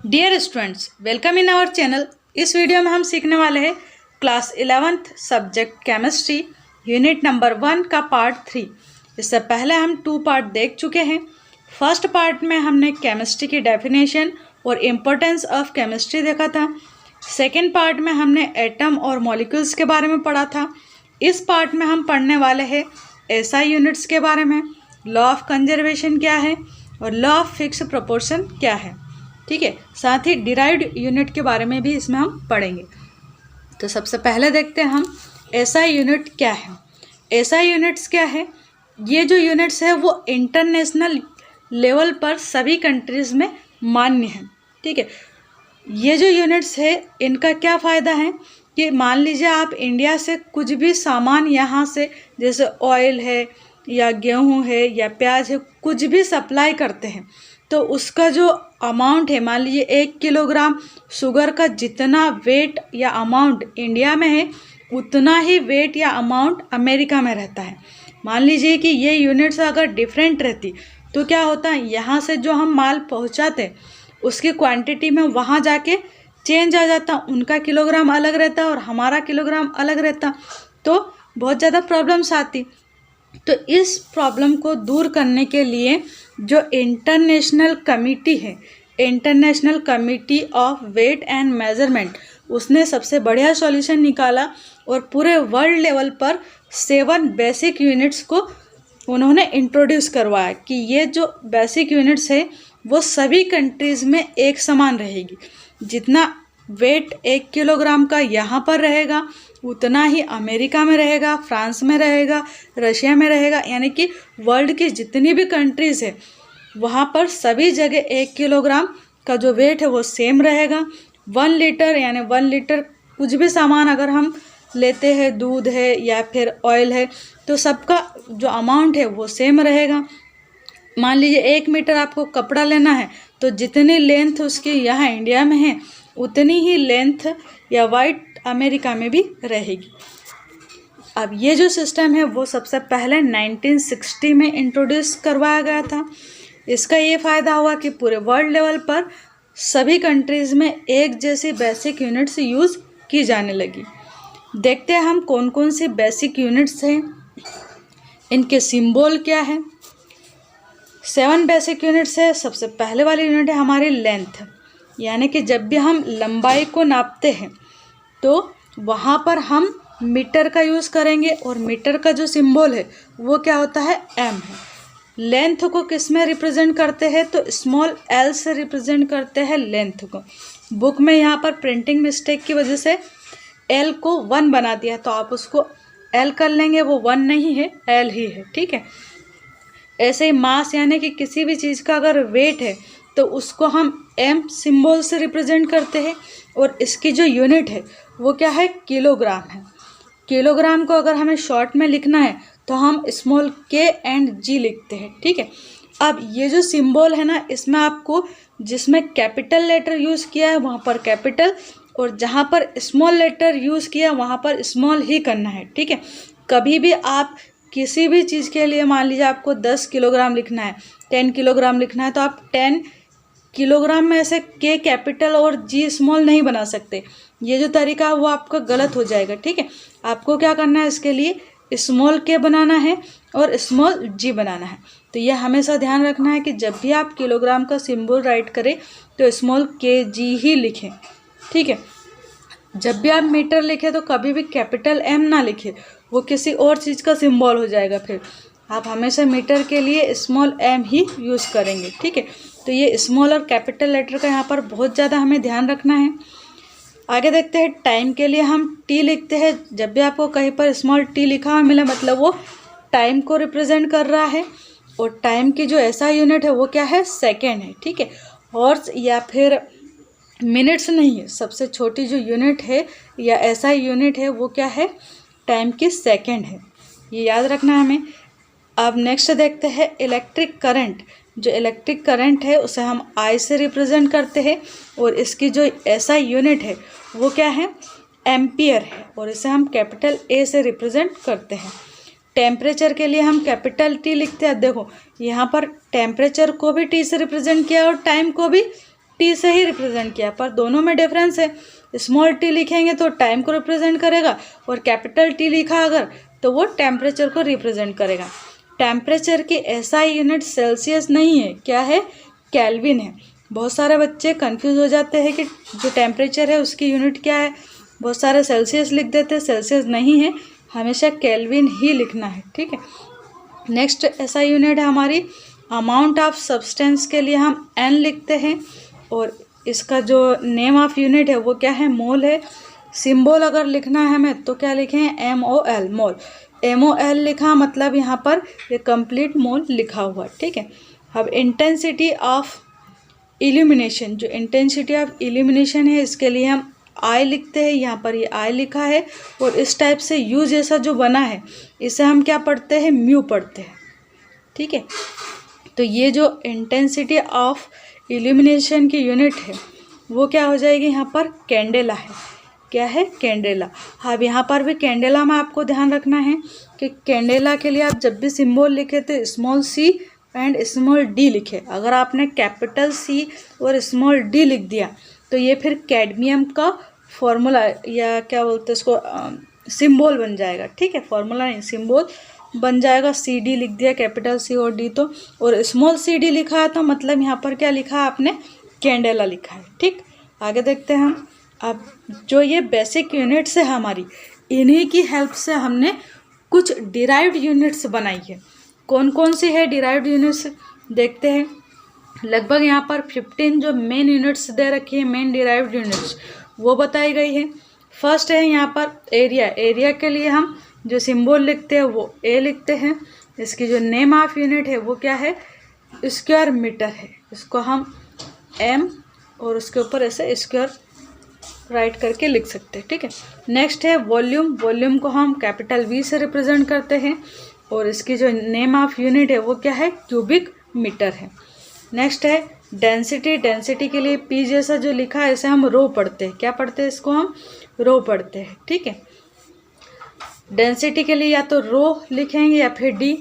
Dear students, welcome in our channel. इस video में हम सीखने वाले हैं class 11th subject chemistry unit number 1 का पार्ट 3। इससे पहले हम 2 पार्ट देख चुके हैं। फर्स्ट पार्ट में हमने केमिस्ट्री की डेफिनेशन और इम्पोर्टेंस ऑफ केमिस्ट्री देखा था। सेकेंड पार्ट में हमने एटम और मॉलिक्यूल्स के बारे में पढ़ा था। इस पार्ट में हम पढ़ने वाले हैं एसआई यूनिट्स के बारे में, लॉ ऑफ कंजर्वेशन क्या है और लॉ ऑफ फिक्स प्रोपोर्शन क्या है। ठीक है, साथ ही डिराइव्ड यूनिट के बारे में भी इसमें हम पढ़ेंगे। तो सबसे पहले देखते हैं हम एसआई यूनिट क्या है। एसआई यूनिट्स क्या है? ये जो यूनिट्स है वो इंटरनेशनल लेवल पर सभी कंट्रीज़ में मान्य है। ठीक है, ये जो यूनिट्स है इनका क्या फ़ायदा है कि मान लीजिए आप इंडिया से कुछ भी सामान यहाँ से, जैसे ऑयल है या गेहूँ है या प्याज है, कुछ भी सप्लाई करते हैं तो उसका जो अमाउंट है, मान लीजिए 1 किलोग्राम शुगर का जितना वेट या अमाउंट इंडिया में है उतना ही वेट या अमाउंट अमेरिका में रहता है। मान लीजिए कि ये यूनिट्स अगर डिफरेंट रहती तो क्या होता है, यहाँ से जो हम माल पहुँचाते उसकी क्वांटिटी में वहाँ जाके चेंज आ जाता, उनका किलोग्राम अलग रहता और हमारा किलोग्राम अलग रहता, तो बहुत ज़्यादा प्रॉब्लम्स आती। तो इस प्रॉब्लम को दूर करने के लिए जो इंटरनेशनल कमिटी है, international committee of weight and measurement, उसने सबसे बढ़िया सॉल्यूशन निकाला और पूरे वर्ल्ड लेवल पर 7 बेसिक यूनिट्स को उन्होंने इंट्रोड्यूस करवाया कि ये जो बेसिक यूनिट्स है वो सभी कंट्रीज़ में एक समान रहेगी। जितना वेट 1 किलोग्राम का यहाँ पर रहेगा उतना ही अमेरिका में रहेगा, फ्रांस में रहेगा, रशिया में रहेगा, यानी कि वर्ल्ड की जितनी भी कंट्रीज़ है वहाँ पर सभी जगह 1 किलोग्राम का जो वेट है वो सेम रहेगा। 1 लीटर यानी 1 लीटर कुछ भी सामान अगर हम लेते हैं, दूध है या फिर ऑयल है, तो सबका जो अमाउंट है वो सेम रहेगा। मान लीजिए 1 मीटर आपको कपड़ा लेना है तो जितनी लेंथ उसकी यहाँ इंडिया में है उतनी ही लेंथ या वाइट अमेरिका में भी रहेगी। अब ये जो सिस्टम है वो सबसे पहले 1960 में इंट्रोड्यूस करवाया गया था। इसका ये फ़ायदा हुआ कि पूरे वर्ल्ड लेवल पर सभी कंट्रीज़ में एक जैसी बेसिक यूनिट्स यूज़ की जाने लगी। देखते हैं हम कौन कौन सी बेसिक यूनिट्स हैं, इनके सिंबल क्या है। 7 बेसिक यूनिट्स है। सबसे पहले वाली यूनिट है हमारी लेंथ, यानी कि जब भी हम लंबाई को नापते हैं तो वहाँ पर हम मीटर का यूज़ करेंगे और मीटर का जो सिंबल है वो क्या होता है, एम है। लेंथ को किस में रिप्रेजेंट करते हैं तो स्मॉल एल से रिप्रेजेंट करते हैं लेंथ को। बुक में यहाँ पर प्रिंटिंग मिस्टेक की वजह से एल को 1 बना दिया, तो आप उसको एल कर लेंगे, वो 1 नहीं है, एल ही है। ठीक है, ऐसे ही मास यानी कि किसी भी चीज़ का अगर वेट है तो उसको हम एम सिंबल से रिप्रेजेंट करते हैं और इसकी जो यूनिट है वो क्या है, किलोग्राम है। किलोग्राम को अगर हमें शॉर्ट में लिखना है तो हम स्मॉल के एंड जी लिखते हैं। ठीक है, अब ये जो सिंबल है ना, इसमें आपको जिसमें कैपिटल लेटर यूज़ किया है वहाँ पर कैपिटल और जहाँ पर स्मॉल लेटर यूज़ किया वहाँ पर स्मॉल ही करना है। ठीक है, कभी भी आप किसी भी चीज़ के लिए मान लीजिए आपको 10 किलोग्राम लिखना है, 10 किलोग्राम लिखना है, तो आप 10 किलोग्राम में ऐसे के कैपिटल और जी स्मॉल नहीं बना सकते। ये जो तरीका है वो आपका गलत हो जाएगा। ठीक है, आपको क्या करना है, इसके लिए स्मॉल के बनाना है और स्मॉल जी बनाना है। तो ये हमेशा ध्यान रखना है कि जब भी आप किलोग्राम का सिंबल राइट करें तो स्मॉल के जी ही लिखें। ठीक है, जब भी आप मीटर लिखें तो कभी भी कैपिटल एम ना लिखें, वो किसी और चीज़ का सिंबल हो जाएगा। फिर आप हमेशा मीटर के लिए स्मॉल एम ही यूज़ करेंगे। ठीक है, तो ये स्मॉल और कैपिटल लेटर का यहाँ पर बहुत ज़्यादा हमें ध्यान रखना है। आगे देखते हैं, टाइम के लिए हम टी लिखते हैं। जब भी आपको कहीं पर स्मॉल टी लिखा हुआ मिले मतलब वो टाइम को रिप्रेजेंट कर रहा है और टाइम की जो ऐसा यूनिट है वो क्या है, सेकेंड है। ठीक है, हॉर्स या फिर मिनट्स नहीं है, सबसे छोटी जो यूनिट है या ऐसा यूनिट है वो क्या है, टाइम की सेकेंड है। ये याद रखना है हमें। अब नेक्स्ट देखते हैं इलेक्ट्रिक करंट। जो इलेक्ट्रिक करंट है उसे हम आई से रिप्रेजेंट करते हैं और इसकी जो ऐसा यूनिट है वो क्या है, एम्पियर है और इसे हम कैपिटल ए से रिप्रेजेंट करते हैं। टेम्परेचर के लिए हम कैपिटल टी लिखते हैं। देखो यहाँ पर टेम्परेचर को भी टी से रिप्रेजेंट किया और टाइम को भी टी से ही रिप्रेजेंट किया, पर दोनों में डिफरेंस है। स्मॉल टी लिखेंगे तो टाइम को रिप्रेजेंट करेगा, और कैपिटल टी लिखा अगर तो वो टेम्परेचर को रिप्रेजेंट करेगा। टेम्परेचर की एसआई यूनिट सेल्सियस नहीं है, क्या है, केल्विन है। बहुत सारे बच्चे कंफ्यूज हो जाते हैं कि जो टेम्परेचर है उसकी यूनिट क्या है, बहुत सारे सेल्सियस लिख देते हैं, सेल्सियस नहीं है, हमेशा केल्विन ही लिखना है, ठीक है। नेक्स्ट एसआई यूनिट है हमारी अमाउंट ऑफ सब्सटेंस, के लिए हम एन लिखते हैं, और इसका जो नेम ऑफ यूनिट है वो क्या है, मोल है। सिंबल अगर लिखना है हमें तो क्या लिखें, MOL, मोल। MOL लिखा मतलब यहाँ पर ये कंप्लीट मोल लिखा हुआ, ठीक है। अब इंटेंसिटी ऑफ इल्यूमिनेशन, जो इंटेंसिटी ऑफ इल्यूमिनेशन है इसके लिए हम आई लिखते हैं, यहाँ पर ये आई लिखा है, और इस टाइप से यू जैसा जो बना है इसे हम क्या पढ़ते हैं, म्यू पढ़ते हैं, ठीक है। तो ये जो इंटेंसिटी ऑफ इल्यूमिनेशन की यूनिट है वो क्या हो जाएगी, यहाँ पर कैंडेला है, क्या है, कैंडेला। अब यहाँ पर भी कैंडेला में आपको ध्यान रखना है कि कैंडेला के लिए आप जब भी सिंबल लिखे तो small C and small D लिखे। अगर आपने कैपिटल सी और स्मॉल डी लिख दिया तो ये फिर कैडमियम का फॉर्मूला या क्या बोलते हैं इसको, सिंबल बन जाएगा, ठीक है, फॉर्मूला नहीं, सिंबल बन जाएगा। CD लिख दिया, कैपिटल C और D तो, और स्मॉल CD लिखा है तो मतलब यहाँ पर क्या लिखा है आपने, कैंडेला लिखा है, ठीक। आगे देखते हैं हम। अब जो ये बेसिक यूनिट्स है हमारी, इन्हीं की हेल्प से हमने कुछ डिराइव्ड यूनिट्स बनाई है। कौन कौन सी है डिराइव्ड यूनिट्स देखते हैं। लगभग यहाँ पर 15 जो मेन यूनिट्स दे रखी है, मेन डिराइव्ड यूनिट्स वो बताई गई है। फर्स्ट है यहाँ पर एरिया। एरिया के लिए हम जो सिंबल लिखते हैं वो ए लिखते हैं। इसकी जो नेम ऑफ यूनिट है वो क्या है, स्क्वायर मीटर है। इसको हम M और उसके ऊपर ऐसे स्क्वायर राइट करके लिख सकते हैं, ठीक है। नेक्स्ट है वॉल्यूम। वॉल्यूम को हम कैपिटल V से रिप्रेजेंट करते हैं, और इसकी जो नेम ऑफ यूनिट है वो क्या है, क्यूबिक मीटर है। नेक्स्ट है डेंसिटी। डेंसिटी के लिए P जैसा जो लिखा है इसे हम रो पढ़ते हैं, क्या पढ़ते हैं, इसको हम रो पढ़ते हैं, ठीक है। डेंसिटी के लिए या तो रो लिखेंगे या फिर D।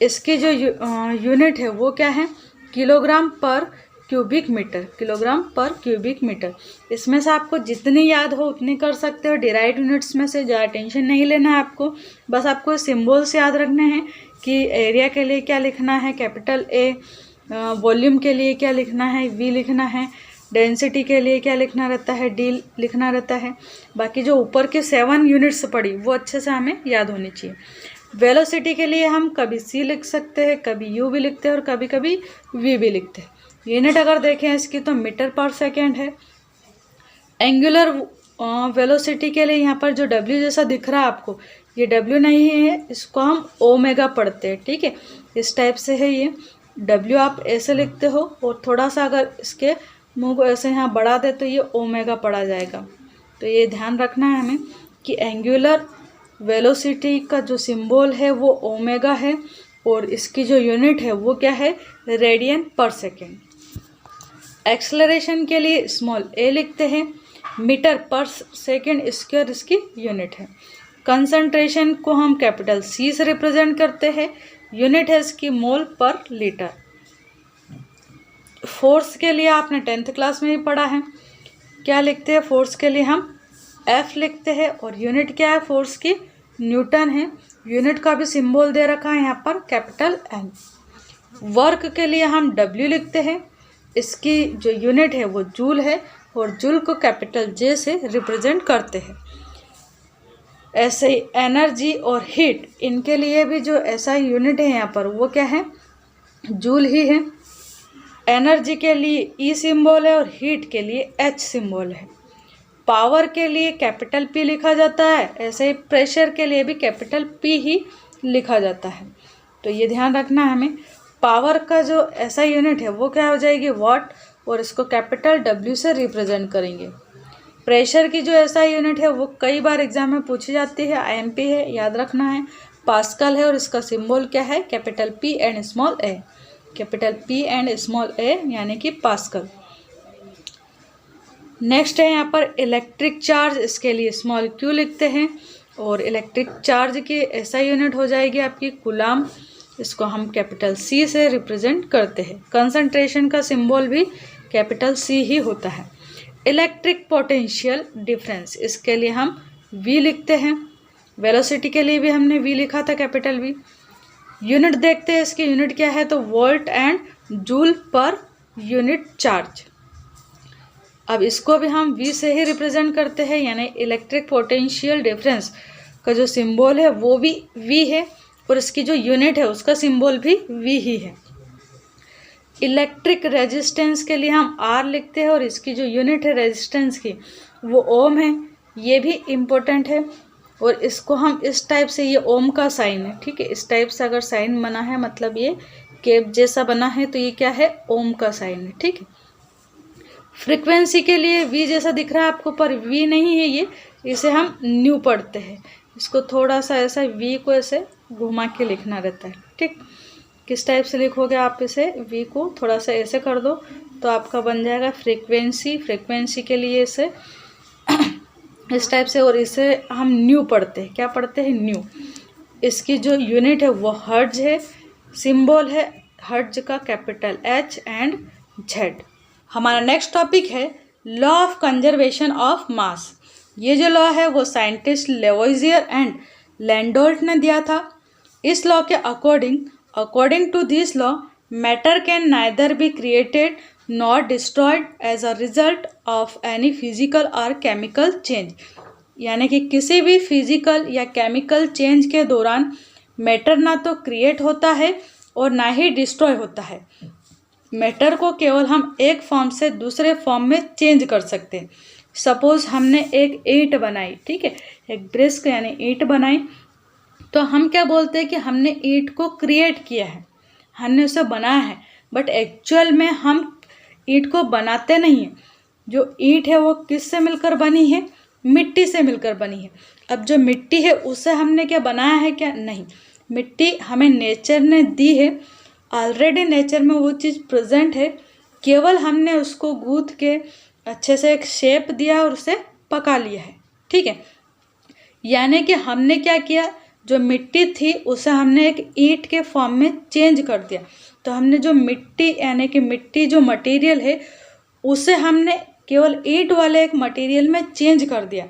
इसकी जो यूनिट है वो क्या है, किलोग्राम पर क्यूबिक मीटर, किलोग्राम पर क्यूबिक मीटर। इसमें से आपको जितनी याद हो उतनी कर सकते हो। डिराइव्ड यूनिट्स में से ज़्यादा टेंशन नहीं लेना है आपको, बस आपको सिंबल्स याद रखने हैं कि एरिया के लिए क्या लिखना है, कैपिटल A। वॉल्यूम के लिए क्या लिखना है, V लिखना है। डेंसिटी के लिए क्या लिखना रहता है, D लिखना रहता है। बाकी जो ऊपर के 7 यूनिट्स पड़ी वो अच्छे से हमें याद होनी चाहिए। वेलोसिटी के लिए हम कभी C लिख सकते हैं, कभी U भी लिखते हैं और कभी कभी V भी लिखते हैं। यूनिट अगर देखें इसकी तो मीटर पर सेकेंड है। एंगुलर वेलोसिटी के लिए यहाँ पर जो W जैसा दिख रहा है आपको, ये W नहीं है, इसको हम ओमेगा पढ़ते हैं, ठीक है। इस टाइप से है ये। W आप ऐसे लिखते हो और थोड़ा सा अगर इसके मुंह को ऐसे यहाँ बढ़ा दे तो ये ओमेगा पढ़ा जाएगा। तो ये ध्यान रखना है हमें कि एंगुलर वेलोसिटी का जो सिंबल है वो ओमेगा है, और इसकी जो यूनिट है वो क्या है, रेडियन पर सेकेंड। एक्सेलरेशन के लिए स्मॉल a लिखते हैं। मीटर पर सेकेंड स्क्वायर इसकी यूनिट है। कंसंट्रेशन को हम कैपिटल C से रिप्रेजेंट करते हैं। यूनिट है इसकी मोल पर लीटर। फोर्स के लिए आपने 10th क्लास में ही पढ़ा है, क्या लिखते हैं, फोर्स के लिए हम F लिखते हैं, और यूनिट क्या है फोर्स की, न्यूटन है। यूनिट का भी सिंबल दे रखा है यहाँ पर, कैपिटल N। वर्क के लिए हम W लिखते हैं। इसकी जो यूनिट है वो जूल है, और जूल को कैपिटल J से रिप्रेजेंट करते हैं। ऐसे ही एनर्जी और हीट, इनके लिए भी जो ऐसा यूनिट है यहाँ पर वो क्या है, जूल ही है। एनर्जी के लिए E सिंबल है और हीट के लिए H सिंबल है। पावर के लिए कैपिटल P लिखा जाता है, ऐसे ही प्रेशर के लिए भी कैपिटल P ही लिखा जाता है। तो ये ध्यान रखना है हमें। पावर का जो ऐसा यूनिट है वो क्या हो जाएगी, वाट, और इसको कैपिटल W से रिप्रेजेंट करेंगे। प्रेशर की जो ऐसा यूनिट है वो कई बार एग्जाम में पूछी जाती है, IMP है, याद रखना है। पास्कल है और इसका सिंबल क्या है, capital P and small a, capital P and small a यानी कि पास्कल। नेक्स्ट है यहाँ पर इलेक्ट्रिक चार्ज, इसके लिए स्मॉल q लिखते हैं, और इलेक्ट्रिक चार्ज की ऐसा यूनिट हो जाएगी आपकी कूलाम। इसको हम कैपिटल C से रिप्रेजेंट करते हैं। कंसंट्रेशन का सिंबल भी कैपिटल सी ही होता है। इलेक्ट्रिक पोटेंशियल डिफरेंस, इसके लिए हम वी लिखते हैं। वेलोसिटी के लिए भी हमने वी लिखा था, कैपिटल वी। यूनिट देखते हैं, इसकी यूनिट क्या है, तो volt and joule per unit charge. अब इसको भी हम वी से ही रिप्रेजेंट करते हैं, यानी इलेक्ट्रिक पोटेंशियल डिफरेंस का जो सिंबल है वो भी वी है और इसकी जो यूनिट है उसका सिंबल भी वी ही है। इलेक्ट्रिक रेजिस्टेंस के लिए हम आर लिखते हैं और इसकी जो यूनिट है रेजिस्टेंस की वो ओम है। ये भी इम्पोर्टेंट है और इसको हम इस टाइप से, ये ओम का साइन है, ठीक है, इस टाइप से अगर साइन बना है मतलब ये केप जैसा बना है तो ये क्या है, ओम का साइन है, ठीक है। फ्रीक्वेंसी के लिए वी जैसा दिख रहा है आपको, पर वी नहीं है ये, इसे हम न्यू पढ़ते हैं। इसको थोड़ा सा ऐसा वी को ऐसे घुमा के लिखना रहता है, ठीक। किस टाइप से लिखोगे आप इसे, वी को थोड़ा सा ऐसे कर दो तो आपका बन जाएगा फ्रीक्वेंसी। फ्रीक्वेंसी के लिए इसे इस टाइप से, और इसे हम न्यू पढ़ते हैं। क्या पढ़ते हैं, न्यू। इसकी जो यूनिट है वो हर्ट्ज है, सिंबल है हर्ट्ज का कैपिटल एच एंड जेड। हमारा नेक्स्ट टॉपिक है law of conservation of mass. ये जो लॉ है वो साइंटिस्ट लेवोइजियर एंड लैंडोल्ट ने दिया था। इस लॉ के according to this law matter can neither be created not destroyed as a result of any physical or chemical change. यानी कि किसी भी फिजिकल या केमिकल चेंज के दौरान मैटर ना तो क्रिएट होता है और ना ही डिस्ट्रॉय होता है। मैटर को केवल हम एक फॉर्म से दूसरे फॉर्म में चेंज कर सकते हैं। सपोज हमने एक ईंट बनाई, ठीक है, एक ब्रिस्क यानी ईंट बनाई, तो हम क्या बोलते हैं कि हमने ईंट को क्रिएट किया है, हमने उसे बनाया है, बट एक्चुअल में हम ईंट को बनाते नहीं हैं। जो ईंट है वो किससे मिलकर बनी है, मिट्टी से मिलकर बनी है। अब जो मिट्टी है उसे हमने क्या बनाया है, क्या नहीं, मिट्टी हमें नेचर ने दी है, ऑलरेडी नेचर में वो चीज़ प्रेजेंट है, केवल हमने उसको गूंथ के अच्छे से एक शेप दिया और उसे पका लिया है, ठीक है। यानी कि हमने क्या किया, जो मिट्टी थी उसे हमने एक ईंट के फॉर्म में चेंज कर दिया। तो हमने जो मिट्टी यानी कि मिट्टी जो मटेरियल है उसे हमने केवल ईंट वाले एक मटेरियल में चेंज कर दिया।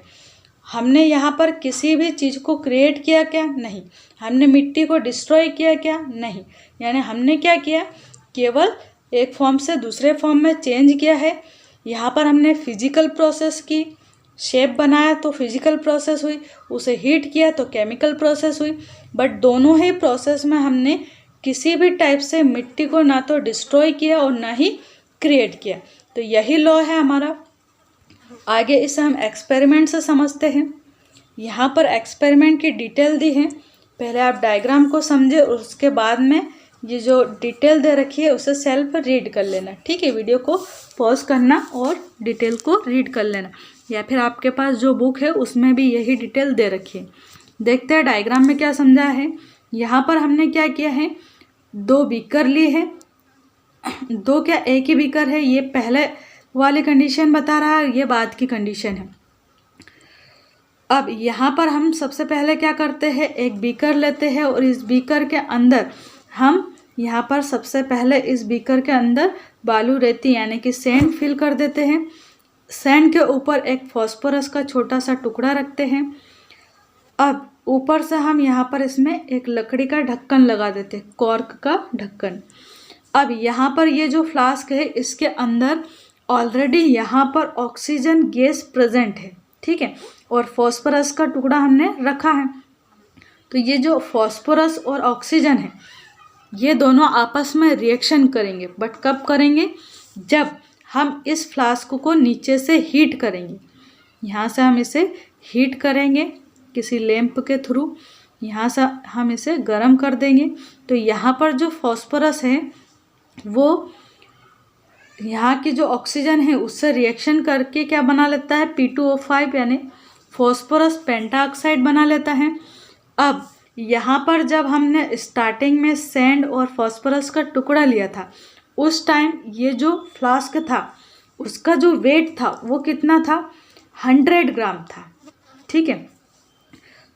हमने यहाँ पर किसी भी चीज़ को क्रिएट किया क्या, नहीं। हमने मिट्टी को डिस्ट्रॉय किया क्या, नहीं। यानी हमने क्या किया, केवल एक फॉर्म से दूसरे फॉर्म में चेंज किया है। यहाँ पर हमने फिजिकल प्रोसेस की, शेप बनाया तो फिजिकल प्रोसेस हुई, उसे हीट किया तो केमिकल प्रोसेस हुई, बट दोनों ही प्रोसेस में हमने किसी भी टाइप से मिट्टी को ना तो डिस्ट्रॉय किया और ना ही क्रिएट किया। तो यही लॉ है हमारा। आगे इसे हम एक्सपेरिमेंट से समझते हैं। यहाँ पर एक्सपेरिमेंट की डिटेल दी है, पहले आप डायग्राम को समझे और उसके बाद में ये जो डिटेल दे रखी है उसे सेल्फ रीड कर लेना, ठीक है। वीडियो को पॉज करना और डिटेल को रीड कर लेना, या फिर आपके पास जो बुक है उसमें भी यही डिटेल दे रखी है। देखते हैं डायग्राम में क्या समझा है। यहाँ पर हमने क्या किया है, दो बीकर लिए हैं, दो क्या एक ही बीकर है, ये पहले वाली कंडीशन बता रहा है, ये बाद की कंडीशन है। अब यहाँ पर हम सबसे पहले क्या करते हैं, एक बीकर लेते हैं और इस बीकर के अंदर हम यहाँ पर सबसे पहले इस बीकर के अंदर बालू रेती यानी कि सैंड फिल कर देते हैं। सैंड के ऊपर एक फास्फोरस का छोटा सा टुकड़ा रखते हैं। अब ऊपर से हम यहाँ पर इसमें एक लकड़ी का ढक्कन लगा देते हैं, कॉर्क का ढक्कन। अब यहाँ पर ये जो फ्लास्क है इसके अंदर ऑलरेडी यहाँ पर ऑक्सीजन गैस प्रेजेंट है, ठीक है, और फास्फोरस का टुकड़ा हमने रखा है। तो ये जो फास्फोरस और ऑक्सीजन है ये दोनों आपस में रिएक्शन करेंगे, बट कब करेंगे, जब हम इस फ्लास्क को नीचे से हीट करेंगे। यहाँ से हम इसे हीट करेंगे किसी लैंप के थ्रू, यहाँ से हम इसे गर्म कर देंगे। तो यहाँ पर जो फास्फोरस है वो यहाँ की जो ऑक्सीजन है उससे रिएक्शन करके क्या बना लेता है, P2O5 यानी फास्फोरस पेंटाऑक्साइड बना लेता है। अब यहाँ पर जब हमने स्टार्टिंग में सैंड और फास्फोरस का टुकड़ा लिया था उस टाइम ये जो फ्लास्क था उसका जो वेट था वो कितना था, 100 ग्राम था, ठीक है।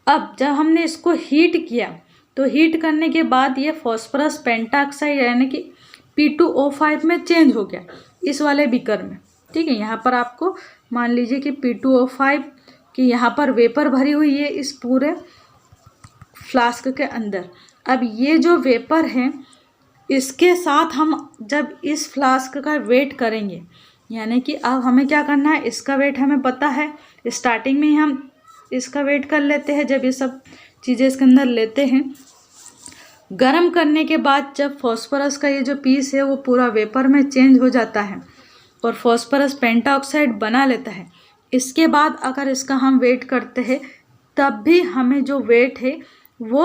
अब जब हमने इसको हीट किया तो हीट करने के बाद ये फास्फोरस पेंटाऑक्साइड यानी कि P2O5 में चेंज हो गया इस वाले बीकर में। ठीक है, यहाँ पर आपको मान लीजिए कि P2O5 की यहाँ पर वेपर भरी हुई है इस पूरे फ्लास्क के अंदर। अब ये जो वेपर है इसके साथ हम जब इस फ्लास्क का वेट करेंगे, यानी कि अब हमें क्या करना है, इसका वेट हमें पता है, स्टार्टिंग में ही हम इसका वेट कर लेते हैं जब ये सब चीज़ें इसके अंदर लेते हैं। गर्म करने के बाद जब फॉस्फोरस का ये जो पीस है वो पूरा वेपर में चेंज हो जाता है और फॉस्फोरस पेंटाऑक्साइड बना लेता है, इसके बाद अगर इसका हम वेट करते हैं तब भी हमें जो वेट है वो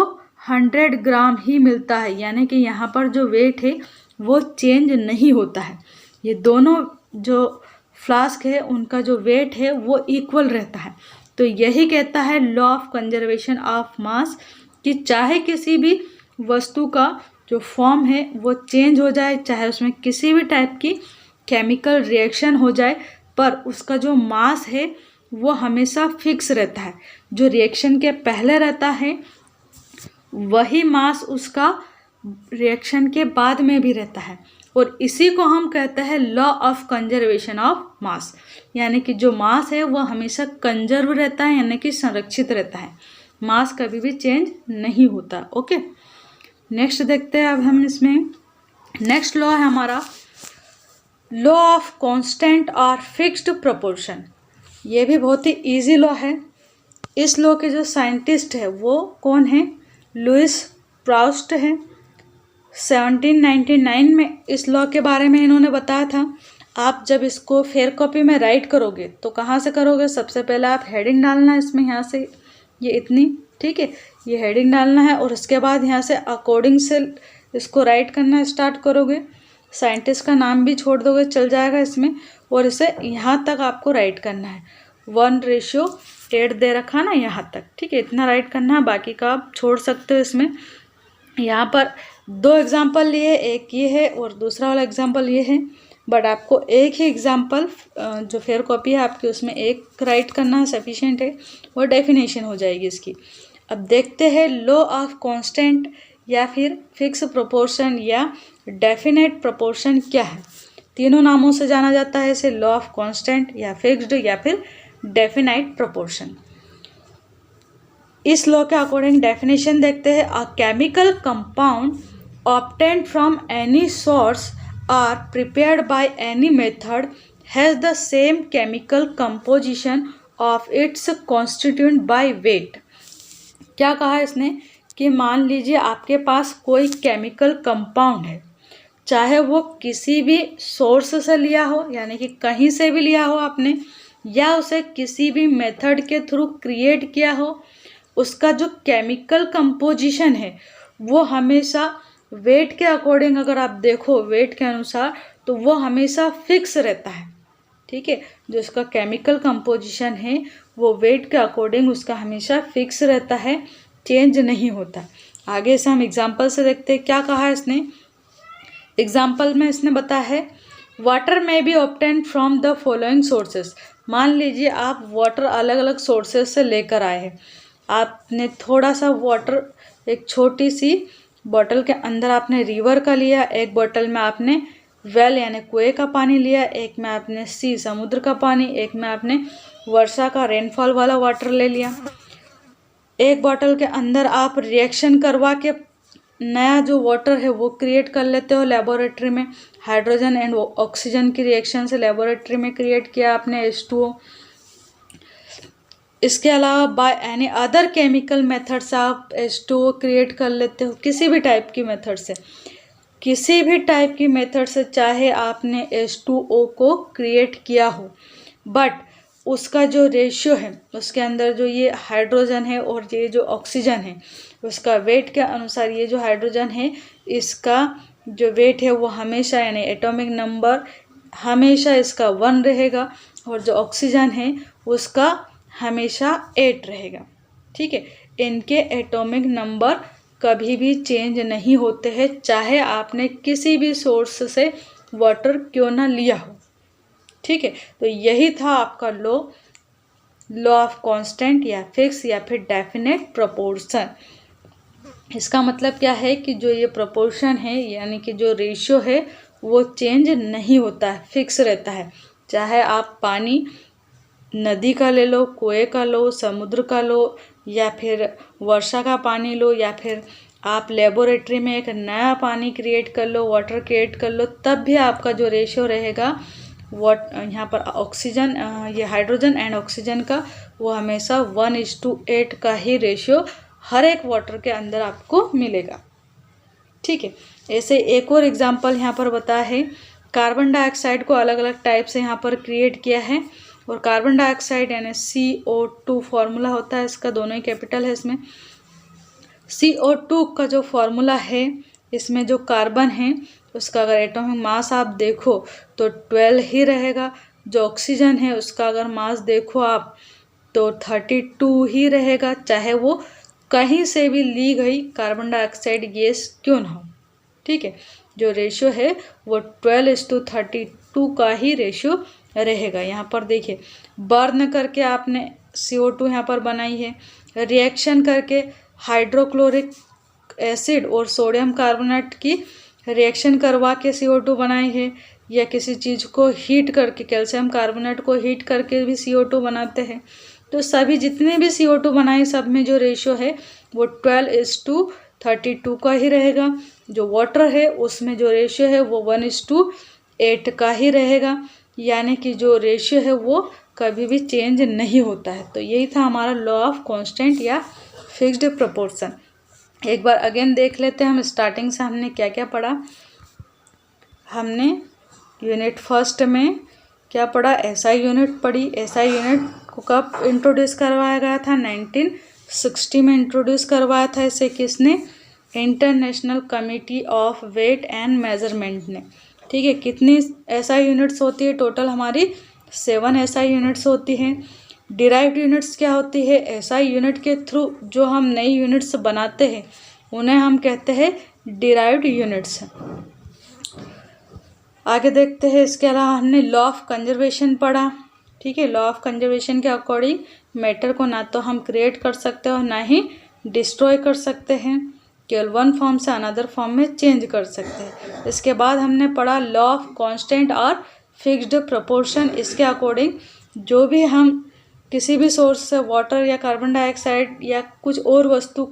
100 ग्राम ही मिलता है, यानी कि यहाँ पर जो वेट है वो चेंज नहीं होता है। ये दोनों जो फ्लास्क है उनका जो वेट है वो इक्वल रहता है। तो यही कहता है law of conservation of mass कि चाहे किसी भी वस्तु का जो फॉर्म है वो चेंज हो जाए, चाहे उसमें किसी भी टाइप की केमिकल रिएक्शन हो जाए, पर उसका जो मास है वो हमेशा फिक्स रहता है। जो रिएक्शन के पहले रहता है वही मास उसका रिएक्शन के बाद में भी रहता है, और इसी को हम कहते हैं law of conservation of mass, यानी कि जो मास है वो हमेशा कंजर्व रहता है, यानी कि संरक्षित रहता है, मास कभी भी चेंज नहीं होता। ओके, नेक्स्ट देखते हैं अब हम इसमें। नेक्स्ट लॉ है हमारा लॉ ऑफ कांस्टेंट और फिक्स्ड प्रोपोर्शन। ये भी बहुत ही इजी लॉ है। इस लॉ के जो साइंटिस्ट है वो कौन है, लुइस प्राउस्ट है। 1799 में इस लॉ के बारे में इन्होंने बताया था। आप जब इसको फेयर कॉपी में राइट करोगे तो कहाँ से करोगे, सबसे पहले आप हेडिंग डालना है इसमें, यहाँ से ये इतनी, ठीक है, ये हेडिंग डालना है और उसके बाद यहाँ से अकॉर्डिंग से इसको राइट करना स्टार्ट करोगे। साइंटिस्ट का नाम भी छोड़ दोगे चल जाएगा इसमें, और इसे यहाँ तक आपको राइट करना है। 1:8 दे रखा ना यहाँ तक, ठीक है, इतना राइट करना है, बाकी का आप छोड़ सकते हो इसमें। यहाँ पर 2 एग्जाम्पल लिए, एक ये है और दूसरा वाला एग्जाम्पल ये है, बट आपको एक ही एग्जाम्पल जो फेयर कॉपी है आपकी उसमें एक राइट करना है, सफिशिएंट है, और डेफिनेशन हो जाएगी इसकी। अब देखते हैं लॉ ऑफ कांस्टेंट या फिर फिक्स प्रोपोर्शन या डेफिनेट प्रोपोर्शन क्या है। तीनों नामों से जाना जाता है इसे, लॉ ऑफ कांस्टेंट या फिक्स्ड या फिर डेफिनाइट प्रोपोर्शन। इस लॉ के अकॉर्डिंग डेफिनेशन देखते हैं। A chemical compound obtained from any source और prepared by any method has the same chemical composition of its constituent by weight. क्या कहा है इसने कि मान लीजिए आपके पास कोई केमिकल कंपाउंड है, चाहे वो किसी भी सोर्स से लिया हो, यानी कि कहीं से भी लिया हो आपने, या उसे किसी भी मेथड के थ्रू क्रिएट किया हो, उसका जो केमिकल कंपोजिशन है वो हमेशा वेट के अकॉर्डिंग, अगर आप देखो वेट के अनुसार, तो वो हमेशा फिक्स रहता है। ठीक है, जो उसका केमिकल कंपोजिशन है वो वेट के अकॉर्डिंग उसका हमेशा फिक्स रहता है, चेंज नहीं होता। आगे से हम एग्जाम्पल से देखते हैं क्या कहा है इसने। एग्जाम्पल में इसने बताया है वाटर में B obtain from the following sources. मान लीजिए आप वाटर अलग अलग सोर्सेज से लेकर आए हैं, आपने थोड़ा सा वाटर एक छोटी सी बॉटल के अंदर आपने रिवर का लिया, एक बॉटल में आपने वेल यानी कुएं का पानी लिया, एक में आपने सी समुद्र का पानी, एक में आपने वर्षा का रेनफॉल वाला वाटर ले लिया। एक बॉटल के अंदर आप रिएक्शन करवा के नया जो वाटर है वो क्रिएट कर लेते हो लेबोरेटरी में, हाइड्रोजन एंड ऑक्सीजन की रिएक्शन से लेबोरेटरी में क्रिएट किया आपने H2O। इसके अलावा by any other chemical method से आप H2O क्रिएट कर लेते हो, किसी भी टाइप की मेथड से, किसी भी टाइप की मेथड से चाहे आपने H2O को क्रिएट किया हो, बट उसका जो रेशियो है उसके अंदर जो ये हाइड्रोजन है और ये जो ऑक्सीजन है उसका वेट के अनुसार, ये जो हाइड्रोजन है इसका जो वेट है वो हमेशा यानी एटॉमिक नंबर हमेशा इसका 1 रहेगा, और जो ऑक्सीजन है उसका हमेशा 8 रहेगा। ठीक है, इनके एटॉमिक नंबर कभी भी चेंज नहीं होते हैं, चाहे आपने किसी भी सोर्स से वाटर क्यों ना लिया हो। ठीक है, तो यही था आपका लॉ ऑफ कांस्टेंट या फिक्स या फिर डेफिनेट प्रोपोर्शन। इसका मतलब क्या है कि जो ये प्रोपोर्शन है यानी कि जो रेशियो है वो चेंज नहीं होता है, फिक्स रहता है। चाहे आप पानी नदी का ले लो, कुएं का लो, समुद्र का लो, या फिर वर्षा का पानी लो, या फिर आप लेबोरेटरी में एक नया पानी क्रिएट कर लो, वाटर क्रिएट कर लो, तब भी आपका जो रेशियो रहेगा यहाँ पर ऑक्सीजन, ये हाइड्रोजन एंड ऑक्सीजन का, वो हमेशा 1:8 का ही रेशियो हर एक वाटर के अंदर आपको मिलेगा। ठीक है। ऐसे एक और एग्जांपल यहाँ पर बताया है, कार्बन डाइऑक्साइड को अलग अलग टाइप से यहाँ पर क्रिएट किया है। और कार्बन डाइऑक्साइड यानी CO2 फॉर्मूला होता है इसका, दोनों ही कैपिटल है इसमें। CO2 का जो फॉर्मूला है, इसमें जो कार्बन है उसका अगर एटॉमिक मास आप देखो तो 12 ही रहेगा। जो ऑक्सीजन है उसका अगर मास देखो आप तो 32 ही रहेगा, चाहे वो कहीं से भी ली गई कार्बन डाइऑक्साइड गैस क्यों ना हो। ठीक है। जो रेशियो है वो 12:32 का ही रेशियो रहेगा। यहाँ पर देखिए, बर्न करके आपने CO2 यहाँ पर बनाई है, रिएक्शन करके हाइड्रोक्लोरिक एसिड और सोडियम कार्बोनेट की रिएक्शन करवा के CO2 बनाई है, या किसी चीज़ को हीट करके, कैल्शियम कार्बोनेट को हीट करके भी CO2 बनाते हैं। तो सभी जितने भी CO2 बनाए, सब में जो रेशियो है वो 12:32 का ही रहेगा। जो वाटर है उसमें जो रेशियो है वो 1:8 का ही रहेगा, यानी कि जो रेशियो है वो कभी भी चेंज नहीं होता है। तो यही था हमारा लॉ ऑफ कांस्टेंट या फिक्स्ड प्रोपोर्शन। एक बार अगेन देख लेते हैं हम स्टार्टिंग से हमने क्या क्या पढ़ा। हमने यूनिट फर्स्ट में क्या पढ़ा, SI यूनिट पढ़ी। SI यूनिट को कब इंट्रोड्यूस करवाया गया था, 1960 में इंट्रोड्यूस करवाया था इसे। किसने, international committee of weight and measurement ने। ठीक है। कितनी SI यूनिट्स होती है, टोटल हमारी 7 SI यूनिट्स होती हैं। डिराइव्ड यूनिट्स क्या होती है, SI यूनिट के थ्रू जो हम नई यूनिट्स बनाते हैं उन्हें हम कहते हैं डिराइव्ड यूनिट्स। आगे देखते हैं। इसके अलावा हमने लॉ ऑफ कंजर्वेशन पढ़ा। ठीक है। लॉ ऑफ कंजर्वेशन के अकॉर्डिंग मैटर को ना तो हम क्रिएट कर सकते और ना ही डिस्ट्रॉय कर सकते हैं, केवल वन फॉर्म से अनदर फॉर्म में चेंज कर सकते हैं। इसके बाद हमने पढ़ा लॉ ऑफ कांस्टेंट और फिक्स्ड प्रोपोर्शन। इसके अकॉर्डिंग जो भी हम किसी भी सोर्स से वाटर या कार्बन डाइऑक्साइड या कुछ और वस्तु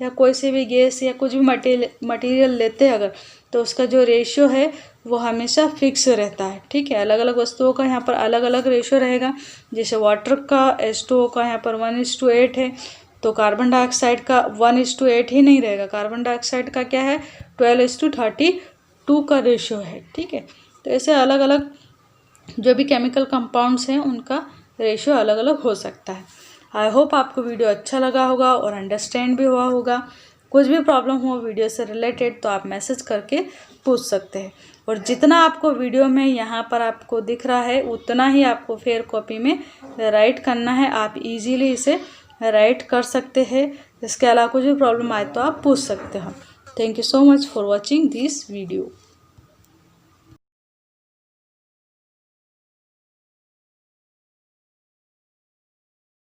या कोई से भी गैस या कुछ भी मटेरियल लेते हैं अगर, तो उसका जो रेशियो है वो हमेशा फिक्स रहता है। ठीक है। अलग अलग वस्तुओं का यहाँ पर अलग अलग रेशियो रहेगा। जैसे वाटर का H2O का यहाँ पर 1:8 है, तो कार्बन डाइऑक्साइड का 1:8 ही नहीं रहेगा। कार्बन डाइऑक्साइड का क्या है, 12:32 का रेशियो है। ठीक है। तो ऐसे अलग अलग जो भी केमिकल कंपाउंड्स हैं उनका रेशियो अलग अलग हो सकता है। आई होप आपको वीडियो अच्छा लगा होगा और अंडरस्टैंड भी हुआ होगा। कुछ भी प्रॉब्लम हो वीडियो से रिलेटेड तो आप मैसेज करके पूछ सकते हैं। और जितना आपको वीडियो में यहाँ पर आपको दिख रहा है उतना ही आपको फेयर कॉपी में राइट करना है। आप इजीली इसे राइट कर सकते हैं। इसके अलावा कुछ भी प्रॉब्लम आए तो आप पूछ सकते हो। Thank you so much for watching this video.